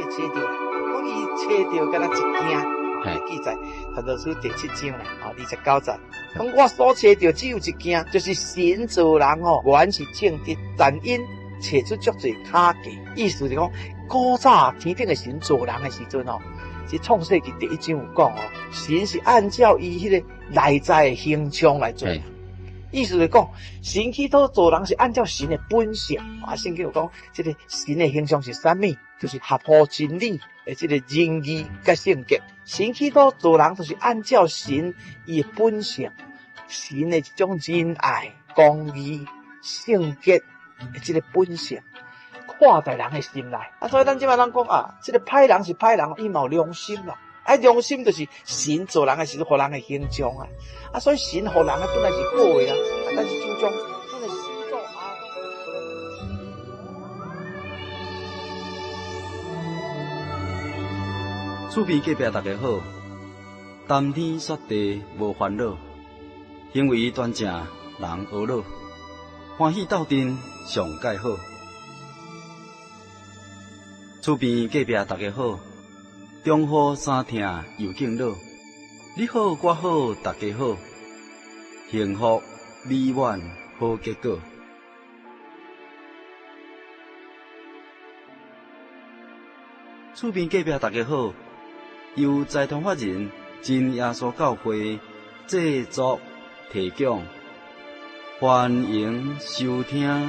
袂找到啦。讲伊找到敢若一件，记载《传道书》第7章啦，29节。讲我所找到只有一件，就是神造人原是正直，但因找出足侪卡计。意思是讲，古早天顶的神造人的时阵是创世纪第1章有讲神是按照伊迄个内在的形象来做。意思是讲，神起初做人是按照神的本性。圣经有讲，这个神的形象是啥物？就是合乎真理的这个仁义甲圣洁。神起初做人就是按照神伊的本性，神的一种仁爱、公义、圣洁的这个本性，看在人的心内。所以咱即摆人讲这个歹人是歹人，伊嘛有良心啦。良心就是神做人的时候，互人的形象所以神互人本来是好的但是就将咱的神造厝边隔壁大家好，谈天说地无烦恼，行为端正人学老，欢喜斗阵上介好。厝边隔壁大家好，中好三听又敬老，你好我好大家好，幸福美满好结果。厝边隔壁大家好，由财团法人真耶稣教会制作提供，欢迎收听。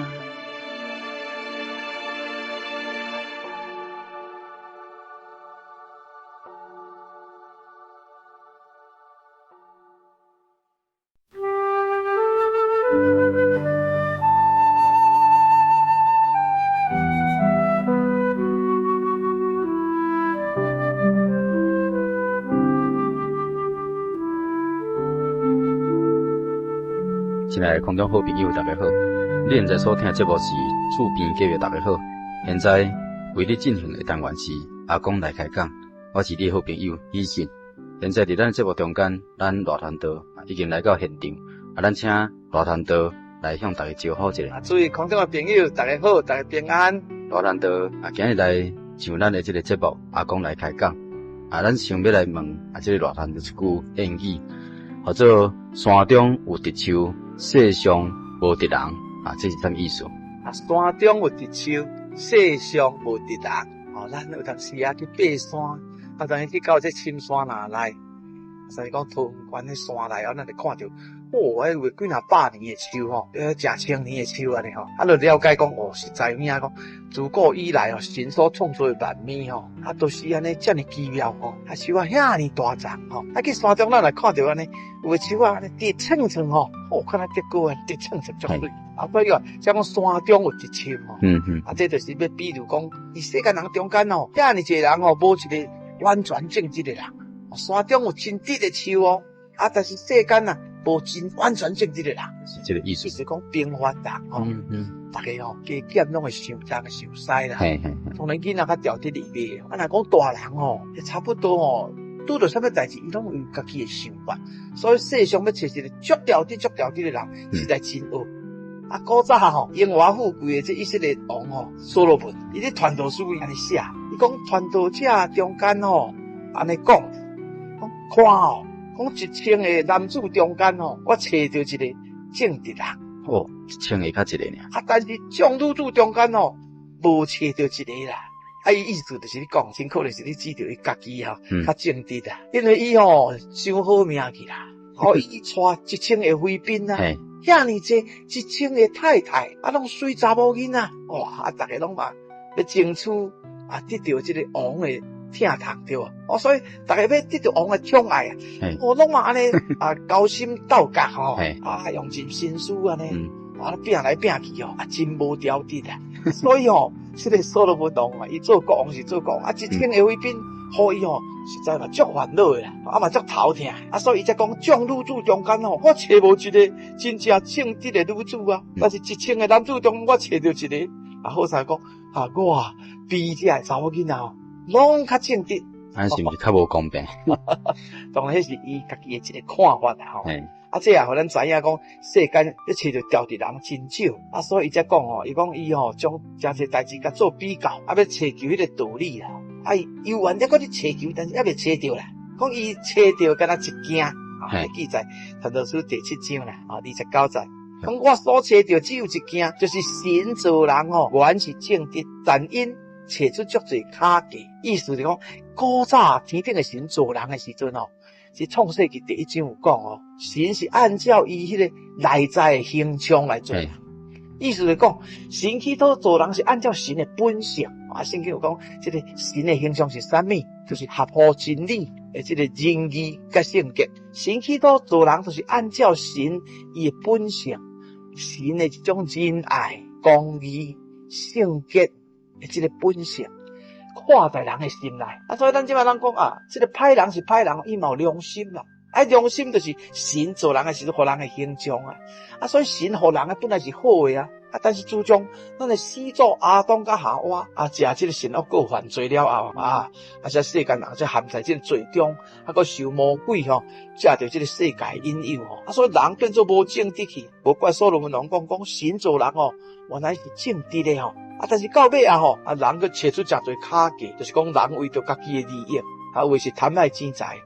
亲爱的空中好朋友，大家好！你现在所听的节目是厝边隔壁大家好。现在为你进行的单元是阿公来开讲，我是你的好朋友医生。现在伫咱的节目中间，咱罗传道已经来到现场，咱请罗传道来向大家招呼一下。注意空中的朋友，大家好，大家平安。罗传道今日来上咱的这个节目，阿公来开讲。咱想要来问这个罗传道一句谚语，叫做山中有直树，世上无直人这是啥意思？山中有直树，世上无直人。咱有当时去爬山，当时去到这深山内，甚至讲桃园的山内，咱就看到，迄有几若百年的树真千年的树安尼就了解讲实在影讲，自古以来神所创造的万物都是安尼遮尔奇妙树遐尼大丛去山中咱来看到安尼，有的树安尼直蹭蹭看那结果直蹭蹭足水。所以像讲山中有直树这就是要比如讲，伫世间人中间遐尼侪人无一个完全正直的人。山中有真直的树但是世间无真完全正直的人，是这个意思。就是讲平凡人大家加减拢会受脏受屎啦。当然囡仔较调得里面，若讲大人也差不多拄到啥物代志，伊拢有家己的想法。所以世上要找一个足调得的人，实在真恶。古早荣华富贵的这以色列王所罗门，伊咧传道书安尼写，伊讲传道者中间安尼讲看讲1000个男子中间我找到一个正直人1000个较一个尔。但是众女子中间无找到一个啦。伊意思就是你讲，真可能是你指着伊家己较正直因为伊伤好命去啦。伊带1000个妃嫔遐尼济1000个太太拢水查某囡仔大家拢嘛要争取得到这个王的疼痛对所以大家要得到王的宠爱拢嘛安尼勾心斗角用尽心思安尼拼来拼去真无条理所以这个所罗门王伊做国王是做国王1000个妃嫔互伊实在嘛足烦恼的啦嘛足头疼所以伊才讲众女子中间我找无一个真正正直的女子但是1000个男子中我找到一个好势讲我比这查某囡仔拢较正直是毋是较无公平？当然迄是伊家己的一个看法啦这也互咱知影讲世间要找着调直人真少所以伊才讲伊讲伊将真侪代志甲做比较要找求迄个道理啦游玩了，搁去找球，但是还未找到啦。讲伊找到敢若一件，记载传道书第7章啦，29节。讲我所找到只有一件，就是神造人原是正直，但因找出足侪卡价。意思是讲，古早天顶的神造人的时阵是创世纪第1章有讲神是按照伊迄个内在的形象来做。意思是讲，神起初造人是按照神的本性。圣经有讲，这个神的形象是啥物？就是合乎真理的这个仁义甲圣洁。神起初造人就是按照神伊的本性，神的一种仁爱、公义、圣洁的这个本性，看在人的心内。所以咱即摆人讲这个歹人是歹人，伊嘛有良心啦。良心就是神造人的时候，互人的形象所以神互人本来是好的但是自从咱的始祖亚当甲夏娃食这个神恶果犯罪了后这世间人才陷在这个罪中，搁受魔鬼食着这个世界引诱所以人变做无正直去。无怪所罗门王讲神造人原来是正直的但是到尾人搁找出诚侪卡价，就是讲人为着家己的利益。为是贪爱钱财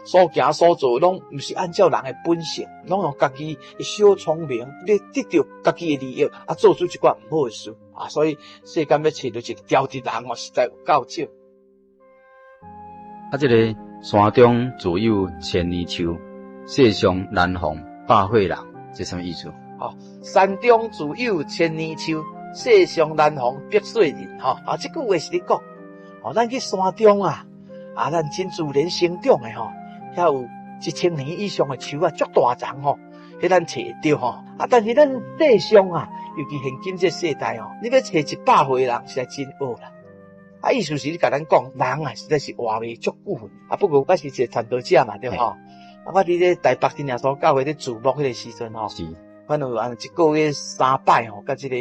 所行所做拢毋是按照人的本性，拢用家己的小聪明咧得到家己的利益做出一寡毋好的事所以世间要找到一个刁直人实在有够少。这个山中自有千里树，世上难逢百岁人，这什么意思？山中自有千里树，世上难逢百岁人这句话是咧讲咱去山中咱真自然生长的遐有1000年以上的树足大丛迄咱找到但是咱世上尤其现今这世代你要找100岁的人实在真恶啦。意思是你甲咱讲，人实在是活未足久不过我是一个传道者嘛，对我伫咧台北真耶稣教会咧注目迄个时阵是，阮有一个月3摆甲这个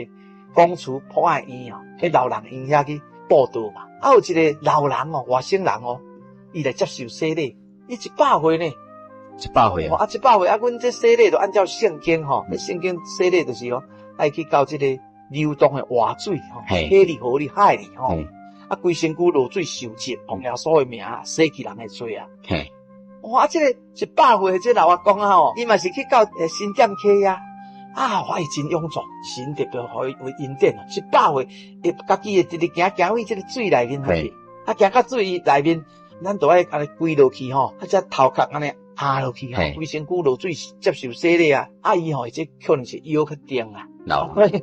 广慈博爱院迄老人院遐去报道嘛。有一个老人外省人伊来接受洗礼，伊100岁呢，100岁100岁阮这洗礼就按照圣经圣经洗礼就是爱去到这个流动的活水海里、河里、海里规身躯落水受浸，奉耶稣的名洗去人的罪这个100岁这老阿公伊嘛是去到新店溪我真勇壮，神特别互伊为恩典100岁会家己会直直行去这个水内面去行到水内面，咱就爱安尼跪落去才头壳安尼下落去规身躯落水接受洗礼伊这可能是腰较重所以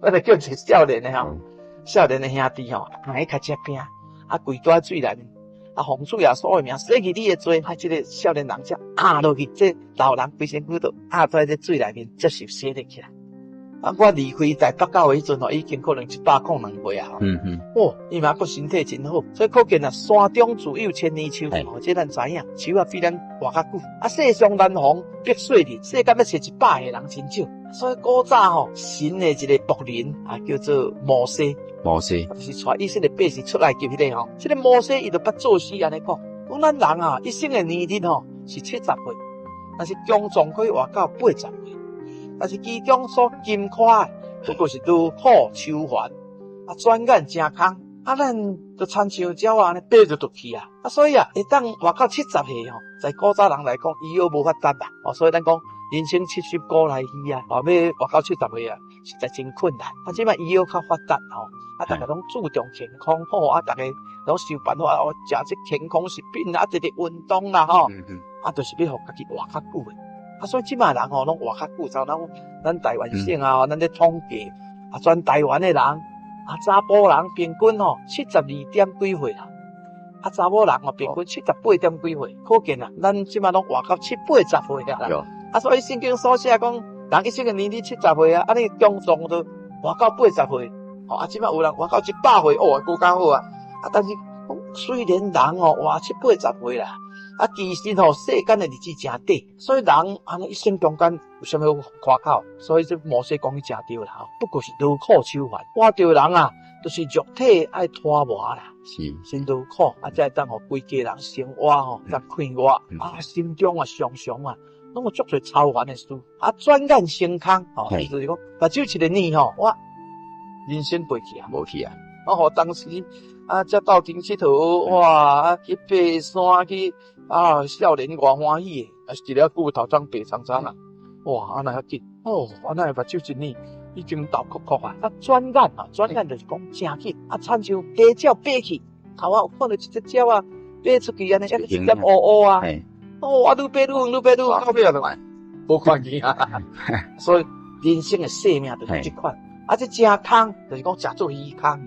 我就叫一个少年的少年的兄弟伊较接拼跪在水内面洪主耶稣的名洗去你的罪这个少年人才下落去，这老人规身躯都下在这水内面接受洗礼起来。我离开台北教会迄阵已经可能102岁伊嘛个身体真好，所以可见山中自有千里树这咱知影，树比咱活较久世上难逢百岁人，世间要找100个人真少。所以古早神的一个仆人叫做摩西，就是带以色列百姓出来救迄个这个摩西伊就捌做事安尼讲，咱人一生的年日是70岁，但是强壮可以活到80岁，但是其中所金块不过是愈苦愁烦转眼真空咱就亲像鸟安尼飞就倒去所以会当活到70岁在古早人来讲以后无法度所以咱讲人生70古来稀要活到70岁实在真困难即摆医药较发达大家拢注重健康大家拢想办法食这健康食品直直运动啦就是要互家己活较久的所以即摆人拢活较久，像咱台湾省咱咧统计全台湾的人查甫人平均72点几岁啦查某人平均78点几岁，可见咱即摆拢活到70、80岁啦所以圣经所写讲人一生的年日70岁你强壮就活到80岁即摆有人活到100岁够较好但是虽然人活70、80岁啦其实世间的日子真短，所以人安尼一生中间有啥物夸口？所以这摩西讲伊真对啦不过是劳苦愁烦，活着人就是肉体爱拖磨啦，真劳苦才会当规家人生活才快活心中常常拢有足侪超凡的事转眼成空意思是讲目睭一个年我人生过去无去互当时才斗阵佚佗，哇，去爬山去少年偌欢喜的，是一了骨头长白苍苍啊，哇，安那遐紧安那目睭一年已经豆哭哭啊，转眼就是讲真紧，亲像鸡鸟飞去，头有看到一只鸟飞出去安尼，一点乌乌愈飞愈远，愈飞愈远，到尾就无看见啊。所以人生的生命就是这款，这真空就是讲食做鱼空。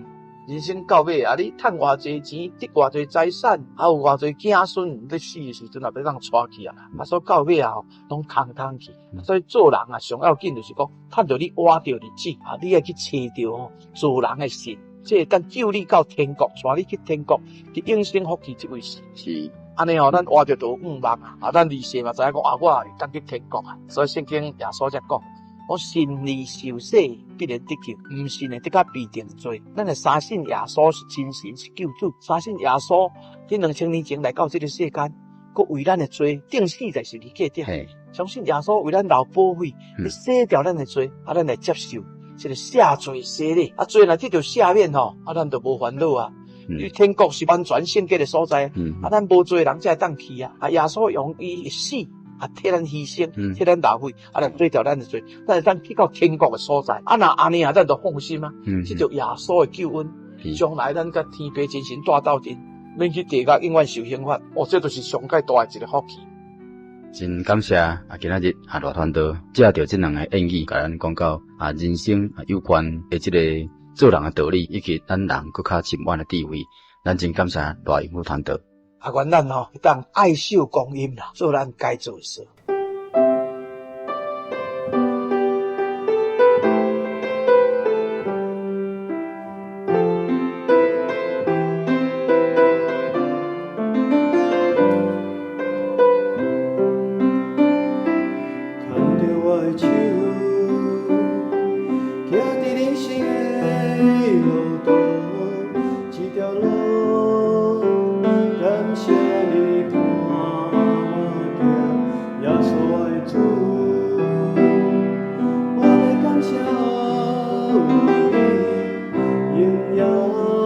人生到尾你赚偌济钱，得偌济财产，还有偌济子孙，你死的时阵也要当带去啊。所以到尾拢空去。所以做人上要紧就是讲，趁着你活着日子你要去找着做人的神，这等救你到天国，带你去天国，去永生福气这位神。是。安尼咱活着就五望咱离世嘛知影讲我会当去天国啊。所以圣经耶稣才讲。我信你受洗必然得救，唔信的得甲必定罪。咱会相信耶稣是真神是救主，相信耶稣在2000年前来到这个世间，佮为咱的罪钉死在十字架顶。相信耶稣为咱流宝血，去洗掉咱的罪，咱来接受这个赦罪洗礼。罪若得到赦免咱就无烦恼啊。因为天国是完全圣洁的所在，咱无罪人才会当去啊。耶稣用伊死。替咱牺牲，替咱流血，来对掉咱的罪，咱会当去到天国的所在。那安尼咱就放心啊。这就耶稣的救恩，将来咱甲天父真神带斗阵，免去地狱永远受刑罚。这就是上界大的一个福气。真感谢今仔日大传道借着这两个言语，甲咱讲到人生有关的这个做人的道理，以及咱人更较深远的智慧。咱真感谢大英传道。愿咱当爱惜光阴啦，做咱该做的事。我要感谢你，荣耀。